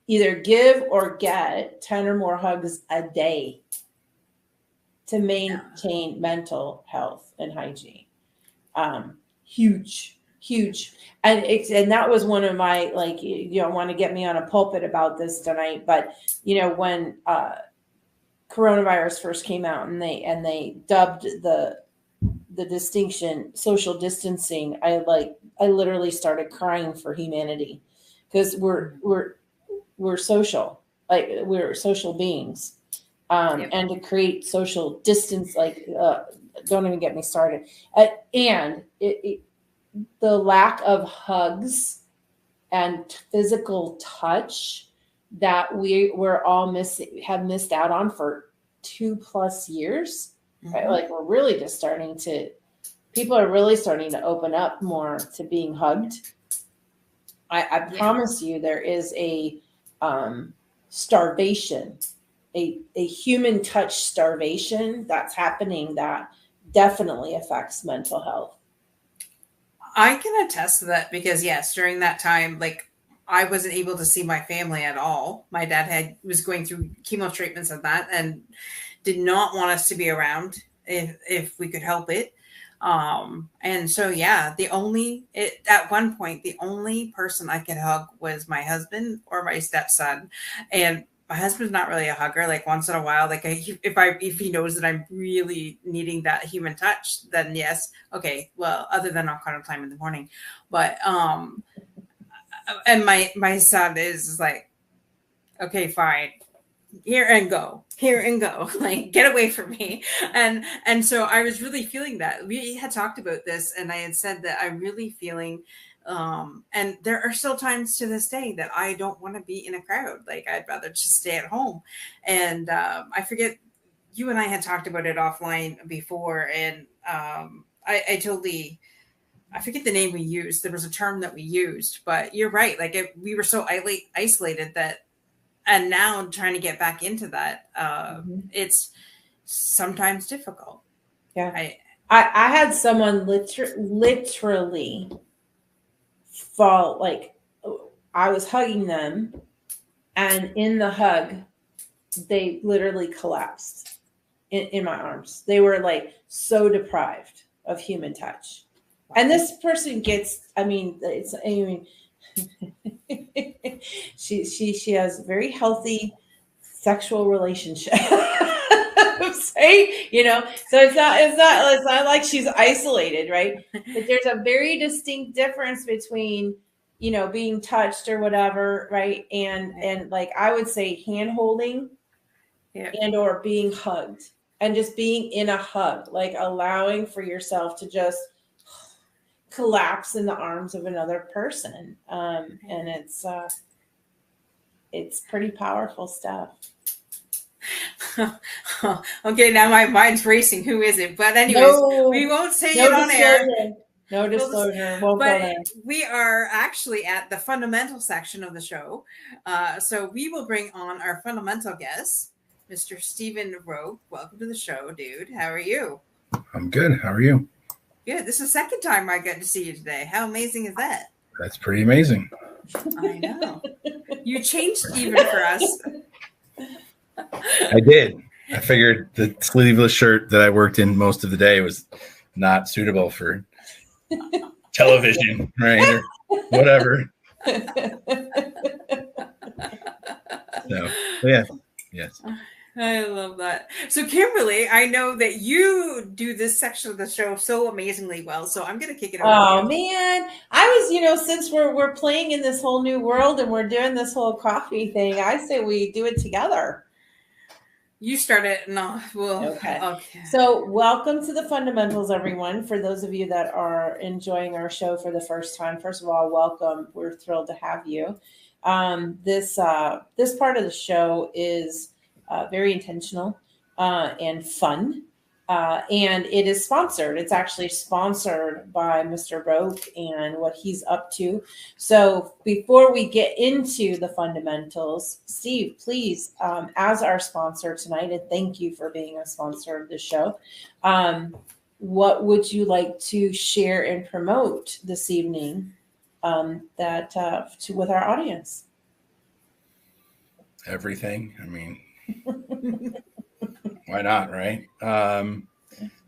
either give or get 10 or more hugs a day to maintain mental health and hygiene. Huge. And that was one of my, like, you don't want to get me on a pulpit about this tonight, but when coronavirus first came out and they dubbed the distinction social distancing, I literally started crying for humanity, because we're social, like we're social beings. And to create social distance, don't even get me started. And the lack of hugs and physical touch that we're all have missed out on for 2+ years, right? Like we're really just people are really starting to open up more to being hugged. I promise you there is a starvation, a human touch starvation that's happening that definitely affects mental health. I can attest to that, because yes, during that time, like I wasn't able to see my family at all. My dad was going through chemo treatments and that, and did not want us to be around if we could help it. And so, yeah, at one point, the only person I could hug was my husband or my stepson. And my husband's not really a hugger. Like once in a while, like if he knows that I'm really needing that human touch, then yes. Okay. Well, other than on kind of time in the morning, but, and my son is like, okay, fine. Here and go, like get away from me. And so I was really feeling that. We had talked about this, and I had said that I'm really feeling, and there are still times to this day that I don't want to be in a crowd. Like I'd rather just stay at home. And I forget, you and I had talked about it offline before, and I totally, I forget the name we used. There was a term that we used, but you're right. Like we were so isolated that, and now trying to get back into that, it's sometimes difficult. Yeah. I had someone literally fall, like I was hugging them, and in the hug, they literally collapsed in my arms. They were like so deprived of human touch. Wow. And this person gets, she has very healthy sexual relationships, right? So it's not like she's isolated, right? But there's a very distinct difference between, being touched or whatever, right? And like I would say hand holding, and or being hugged, and just being in a hug, like allowing for yourself to just collapse in the arms of another person. And it's pretty powerful stuff. Okay, now my mind's racing. Who is it? But anyways, we won't say it on air. No disclosure. Won't go there. We are actually at the fundamental section of the show. So we will bring on our fundamental guest, Mr. Stephen Rowe. Welcome to the show, dude. How are you? I'm good. How are you? Good. This is the second time I get to see you today. How amazing is that? That's pretty amazing. I know. You changed even for us. I did. I figured the sleeveless shirt that I worked in most of the day was not suitable for television, right? Or whatever. So, yeah. Yes. I love that. So, Kimberly, I know that you do this section of the show so amazingly well. So, I'm going to kick it over Oh to you. man, I was, since we're playing in this whole new world and we're doing this whole coffee thing, I say we do it together. You start it. No, well, Okay. So, welcome to the fundamentals, everyone. For those of you that are enjoying our show for the first time, first of all, welcome. We're thrilled to have you. This part of the show is very intentional and fun. And it is sponsored. It's actually sponsored by Mr. Roke and what he's up to. So before we get into the fundamentals, Steve, please, as our sponsor tonight, and thank you for being a sponsor of the show, what would you like to share and promote this evening with our audience? Everything. I mean, why not, right?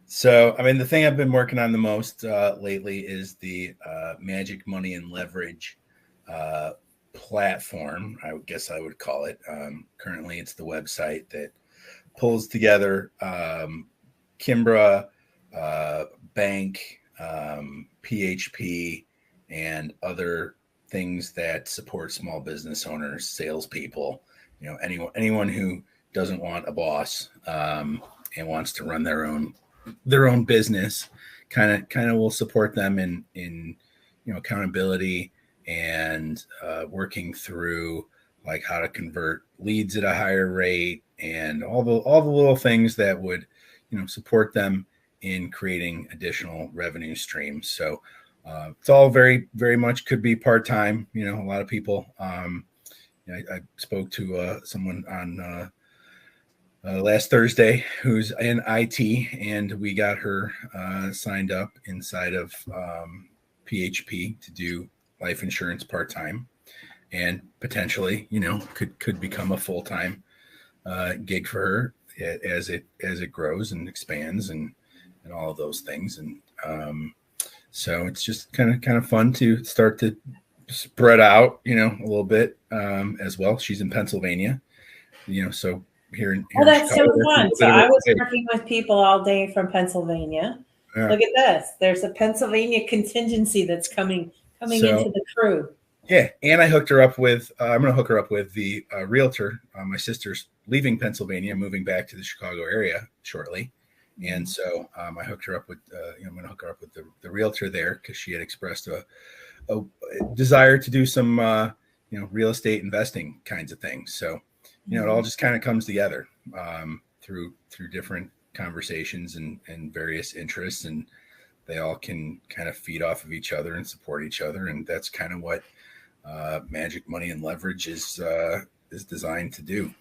So, I mean, the thing I've been working on the most lately is the Magic Money and Leverage platform, I guess I would call it. Currently, it's the website that pulls together Kimbra, bank, PHP, and other things that support small business owners, salespeople, anyone who doesn't want a boss and wants to run their own business, kind of will support them in accountability and working through like how to convert leads at a higher rate and all the little things that would support them in creating additional revenue streams. So it's all very, very much could be part-time. A lot of people. I spoke to someone on last Thursday who's in IT, and we got her signed up inside of PHP to do life insurance part-time, and potentially, could become a full-time gig for her as it grows and expands and all of those things. And so it's just kind of fun to start to spread out, a little bit as well. She's in Pennsylvania, so here in that's Chicago, so fun. So I was working with people all day from Pennsylvania. Yeah. Look at this. There's a Pennsylvania contingency that's coming into the crew. Yeah, and I hooked her up with. I'm going to hook her up with the realtor. My sister's leaving Pennsylvania, moving back to the Chicago area shortly, and so I hooked her up with. I'm going to hook her up with the realtor there because she had expressed a desire to do some real estate investing kinds of things. So it all just kind of comes together through different conversations and various interests, and they all can kind of feed off of each other and support each other, and that's kind of what Magic Money and Leverage is designed to do.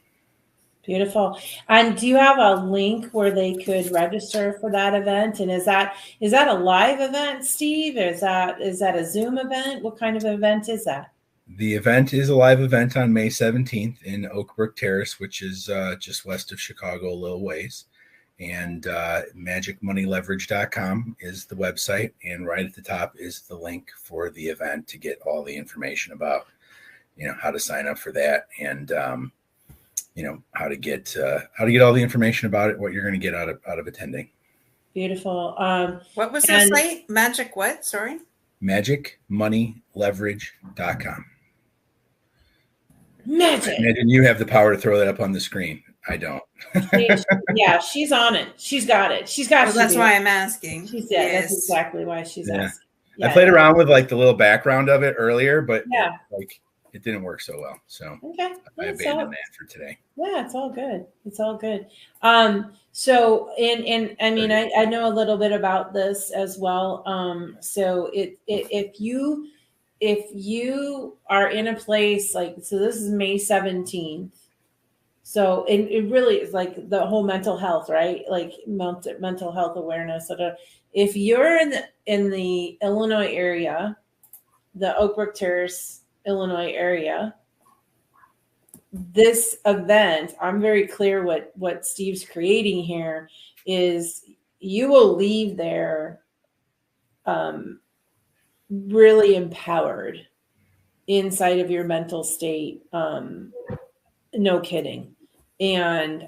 Beautiful. And do you have a link where they could register for that event? And is that a live event, Steve? Is that a Zoom event? What kind of event is that? The event is a live event on May 17th in Ourhbw Terrace, which is just west of Chicago, a little ways. And magicmoneyleverage.com is the website. And right at the top is the link for the event to get all the information about, how to sign up for that and, how to get all the information about it, what you're going to get out of attending. Beautiful. What was the site? Magic what? Sorry. magicmoneyleverage.com. Magic. I imagine you have the power to throw that up on the screen. I don't. Yeah, she's on it. She's got it. She's got. Well, that's why I'm asking. She said that's exactly why she's asking. Yeah, I played around with like the little background of it earlier, but it didn't work so well. So I abandoned that for today. Yeah, it's all good. It's all good. So and I mean I know a little bit about this as well. So if you are in a place so this is May 17th. So it really is like the whole mental health, right? Like mental health awareness. If you're in the Illinois area, the Ourhbw Terrace, Illinois area, this event, I'm very clear what Steve's creating here is you will leave there really empowered inside of your mental state. No kidding. And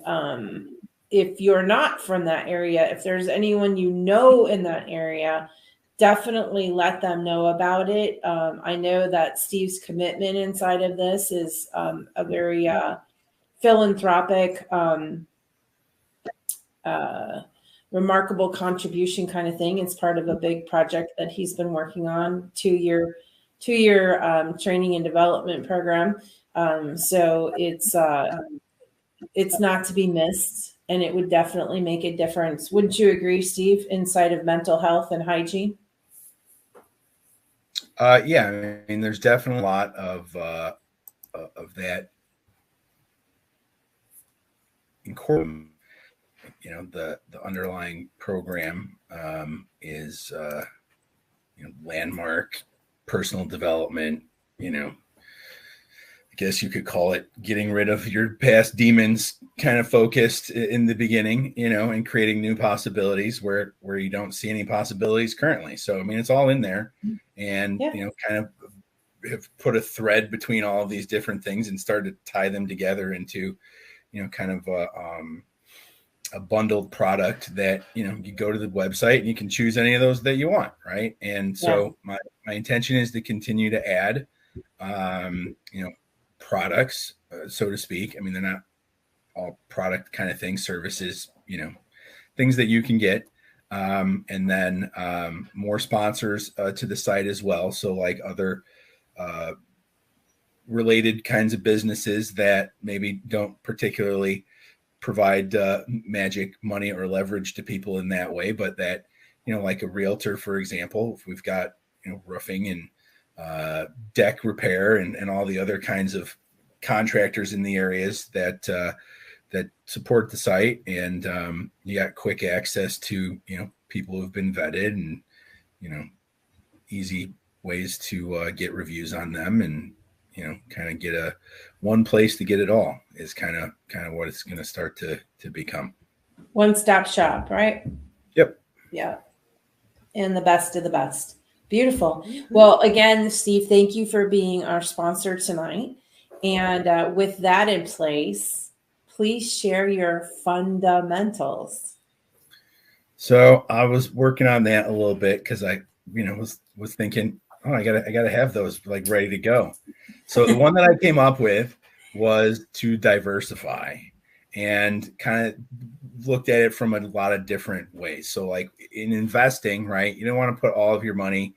if you're not from that area, if there's anyone you know in that area, definitely let them know about it. I know that Steve's commitment inside of this is a very philanthropic, remarkable contribution kind of thing. It's part of a big project that he's been working on, two-year training and development program. So it's not to be missed, and it would definitely make a difference. Wouldn't you agree, Steve, inside of mental health and hygiene? Yeah, I mean, there's definitely a lot of that incorporated. You know, the underlying program is landmark personal development. You know, I guess you could call it getting rid of your past demons, kind of focused in the beginning, you know, and creating new possibilities where you don't see any possibilities currently. So I mean, it's all in there, and you know, kind of have put a thread between all of these different things and started to tie them together into, you know, kind of a bundled product that, you know, you go to the website and you can choose any of those that you want, right? And so my intention is to continue to add you know, products, so to speak. I mean, they're not all product kind of things, services, you know, things that you can get, and then more sponsors to the site as well. So like other related kinds of businesses that maybe don't particularly provide magic money or leverage to people in that way, but that, you know, like a realtor, for example, if we've got, you know, roofing and deck repair and all the other kinds of contractors in the areas that that support the site, and you got quick access to, you know, people who've been vetted, and, you know, easy ways to get reviews on them, and, you know, kind of get a one place to get it all is kind of what it's going to start to become. One-stop shop, right? Yep. Yeah. And the best of the best. Beautiful. Well, again, Steve, thank you for being our sponsor tonight. And with that in place, please share your fundamentals. So I was working on that a little bit because I, you know, was thinking, oh, I gotta have those like ready to go. So the one that I came up with was to diversify, and kind of looked at it from a lot of different ways. So like in investing, right, you don't want to put all of your money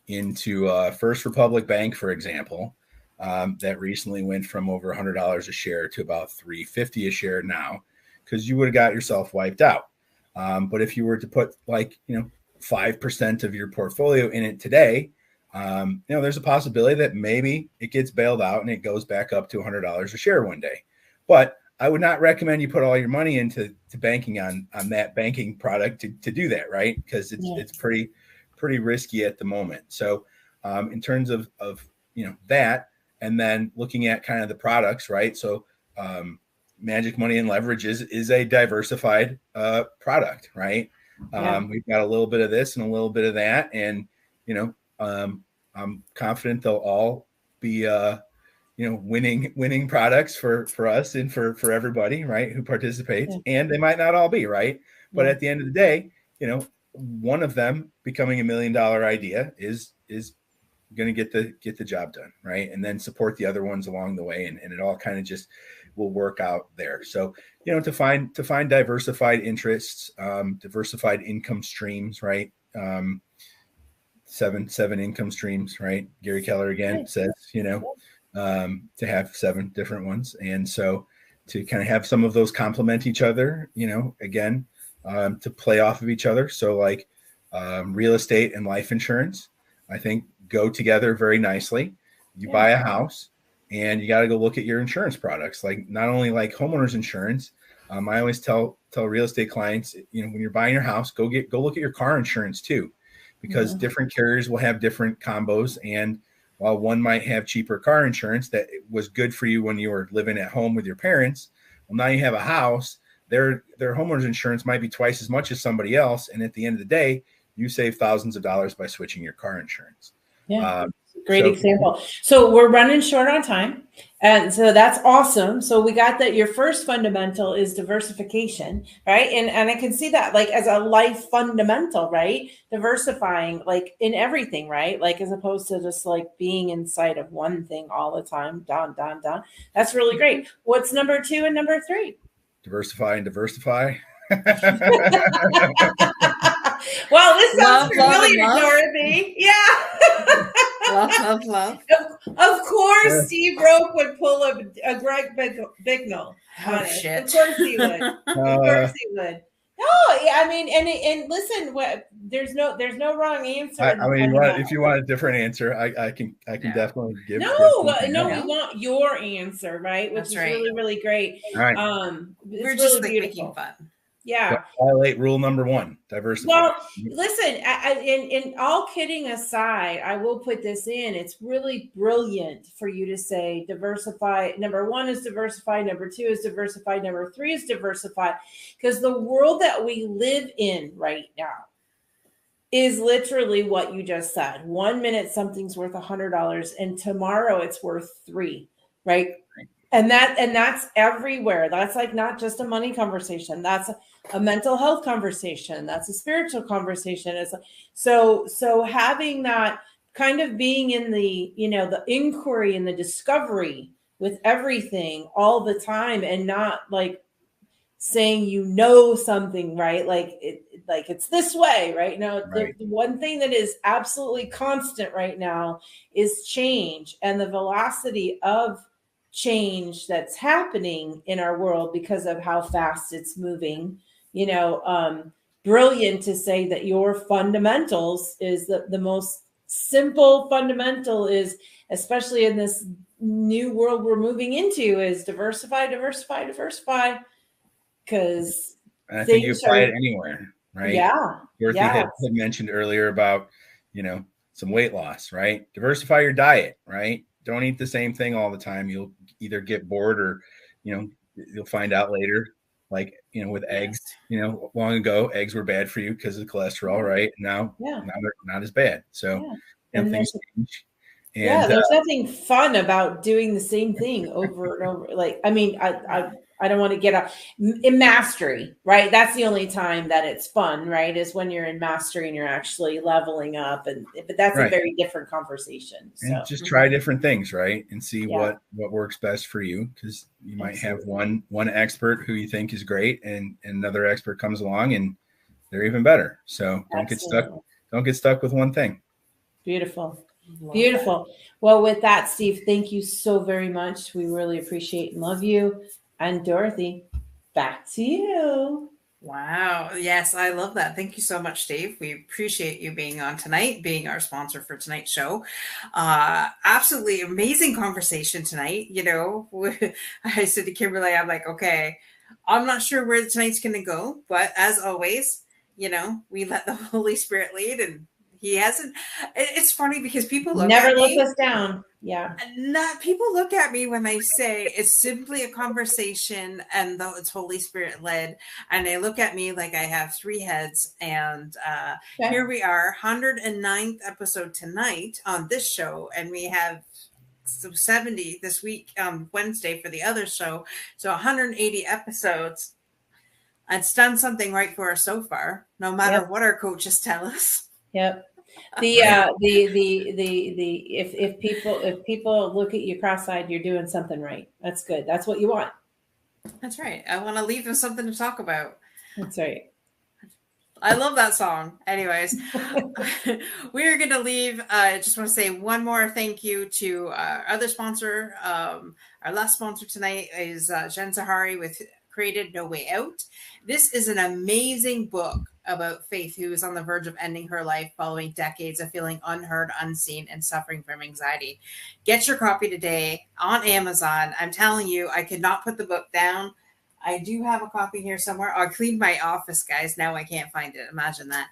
into First Republic Bank, for example, that recently went from over $100 a share to about $350 a share now, because you would have got yourself wiped out. But if you were to put like, you know, 5% of your portfolio in it today, you know, there's a possibility that maybe it gets bailed out and it goes back up to $100 a share one day. But I would not recommend you put all your money into banking on that banking product to do that, right? Because it's pretty risky at the moment. So in terms of you know, that, and then looking at kind of the products, right? So Magic Money and Leverage is a diversified product, right? We've got a little bit of this and a little bit of that, and, you know, I'm confident they'll all be you know, winning products for us and for everybody, right, who participates. And they might not all be right, but at the end of the day, you know, one of them becoming $1 million idea is going to get the job done, right? And then support the other ones along the way, and it all kind of just will work out there. So, you know, to find diversified interests, diversified income streams, right? Seven income streams, right? Gary Keller again says, you know, to have 7 different ones. And so to kind of have some of those complement each other, you know, again, to play off of each other. So like real estate and life insurance, I think, go together very nicely. You buy a house and you got to go look at your insurance products, like not only like homeowners insurance. I always tell real estate clients, you know, when you're buying your house, go look at your car insurance too, because different carriers will have different combos. And while one might have cheaper car insurance that was good for you when you were living at home with your parents, well, now you have a house, their homeowners insurance might be twice as much as somebody else. And at the end of the day, you save thousands of dollars by switching your car insurance. Yeah. Um, Great so example. So we're running short on time. And so that's awesome. So we got that your first fundamental is diversification, right? And I can see that like as a life fundamental, right? Diversifying like in everything, right? Like as opposed to just like being inside of one thing all the time. Done, done, done. That's really great. What's number 2 and number 3? diversify and diversify. Well, this sounds Love, love, and familiar, love. Dorothy. Yeah. Love, love, love. Of course, Yeah. Steve Roke would pull a Greg Bignell Oh, on it. shit. Of course he would. Of course he would. No, yeah, I mean, and listen, there's no wrong answer. I mean, if you want a different answer, I can Yeah. definitely give. No, give no, Yeah. we want your answer, right? Which That's is right. really, really great. All right. It's We're really just like beautiful. making fun. Yeah. Don't violate rule number 1: diversify. Well, listen, in all kidding aside, I will put this in. It's really brilliant for you to say diversify. Number 1 is diversify. Number 2 is diversify. Number 3 is diversify. Because the world that we live in right now is literally what you just said. 1 minute something's worth $100 and tomorrow it's worth 3, right? And that's everywhere. That's like not just a money conversation. That's a mental health conversation. That's a spiritual conversation. It's so having that kind of being in the, the inquiry and the discovery with everything all the time and not like saying something, right? Like it's this way, right? No, Right. the one thing that is absolutely constant right now is change and the velocity of change that's happening in our world because of how fast it's moving. Brilliant to say that your fundamentals is the most simple fundamental is, especially in this new world we're moving into, is diversify, diversify, diversify. Because And I think you apply it anywhere, right? Yeah. Dorothy had mentioned earlier about, some weight loss, right? Diversify your diet, right? Don't eat the same thing all the time. You'll either get bored or, you'll find out later, like, with eggs, long ago, eggs were bad for you because of the cholesterol, right? Now they're not as bad. So, things change. And there's nothing fun about doing the same thing over and over. Like, I mean, I don't want to get up in mastery, right? That's the only time that it's fun, right? Is when you're in mastery and you're actually leveling up, but that's a very different conversation. So and just try different things, right? And see what works best for you, because you might have one expert who you think is great, and another expert comes along and they're even better. So don't get stuck with one thing. Beautiful. Beautiful. Well, with that, Steve, thank you so very much. We really appreciate and love you. And Dorothy, back to you. Wow. Yes, I love that. Thank you so much, Dave. We appreciate you being on tonight, being our sponsor for tonight's show. Absolutely amazing conversation tonight. I said to Kimberly, I'm like, okay, I'm not sure where tonight's going to go, but as always, we let the Holy Spirit lead, and he hasn't. It's funny because people never let us down. Yeah. People look at me when I say it's simply a conversation and though it's Holy Spirit led, and they look at me like I have 3 heads. And here we are, 109th episode tonight on this show, and we have 70 this week on Wednesday for the other show. So 180 episodes. It's done something right for us so far, no matter what our coaches tell us. Yep. If people look at you cross-eyed, you're doing something right. That's good. That's what you want. That's right. I want to leave them something to talk about. That's right. I love that song. Anyways, we're going to leave. I just want to say one more thank you to our other sponsor. Our last sponsor tonight is Jen Zahari with Created No Way Out. This is an amazing book about Faith, who is on the verge of ending her life following decades of feeling unheard, unseen, and suffering from anxiety. Get your copy today on Amazon. I'm telling you, I could not put the book down. I do have a copy here somewhere. I cleaned my office, guys. Now I can't find it. Imagine that.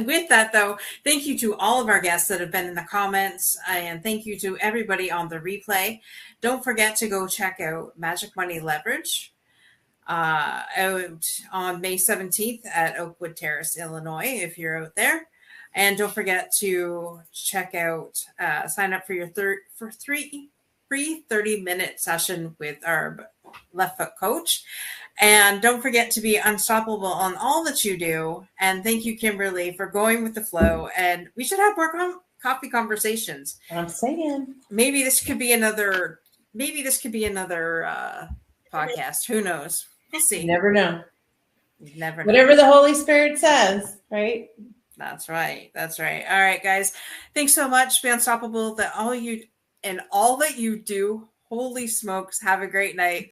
With that, though, thank you to all of our guests that have been in the comments, and thank you to everybody on the replay. Don't forget to go check out Magic Money Leverage out on May 17th at Oakwood Terrace, Illinois, if you're out there. And don't forget to check out, sign up for your free 30-minute session with our left foot coach. And don't forget to be unstoppable on all that you do. And thank you, Kimberly, for going with the flow. And we should have more coffee conversations. I'm saying. Maybe this could be another podcast. Who knows? We'll see. You never know. You never know. Whatever the Holy Spirit says, right? That's right. That's right. All right, guys. Thanks so much. Be unstoppable. All that you do. Holy smokes. Have a great night.